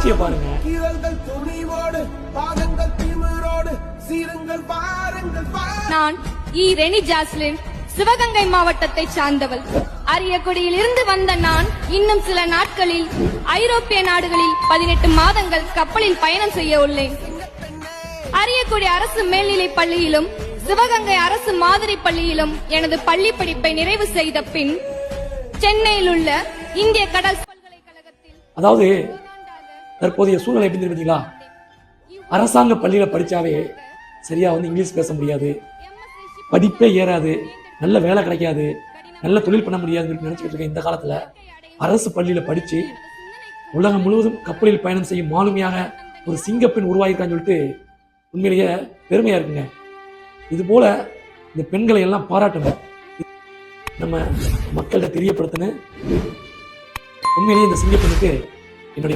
வளர்ச்சியை பாருங்க. நான் ரெனி ஜாஸ்லின், சிவகங்கை மாவட்டத்தை சார்ந்தவள். அரியக்குடியில் இருந்து வந்த நான் இன்னும் சில நாட்களில் ஐரோப்பிய நாடுகளில் 18 மாதங்கள் கப்பலில் பயணம் செய்ய உள்ளேன். அரியக்குடி அரசு மேல்நிலை பள்ளியிலும் சிவகங்கை அரசு மாதிரி பள்ளியிலும் எனது பள்ளி படிப்பை நிறைவு செய்த பின் சென்னையில் உள்ள இந்திய கடல் பல்கலைக்கழகத்தில், அதாவது தற்போதைய சூழ்நிலை எப்படி தெரியுங்களா, அரசாங்க பள்ளியில படிச்சாவே சரியா இங்கிலீஷ் பேச முடியாது, படிப்பே ஏறாது, நல்ல வேலை கிடைக்காது, நல்ல தொழில் பண்ண முடியாதுன்னு நினைச்சுக்கிட்டு இருக்க இந்த காலத்துல அரசு பள்ளியில படிச்சு உலகம் முழுவதும் கப்பலில் பயணம் செய்யும் மாலுமியாக ஒரு சிங்கப்பெண் உருவாயிருக்கான்னு சொல்லிட்டு உண்மையிலேயே பெருமையா இருக்குங்க. இது போல இந்த பெண்களை எல்லாம் பாராட்டணும், நம்ம மக்கள்கிட்ட தெரியப்படுத்தணும். உண்மையிலேயே இந்த சிங்கப்பெண்ணுக்கு என்னுடைய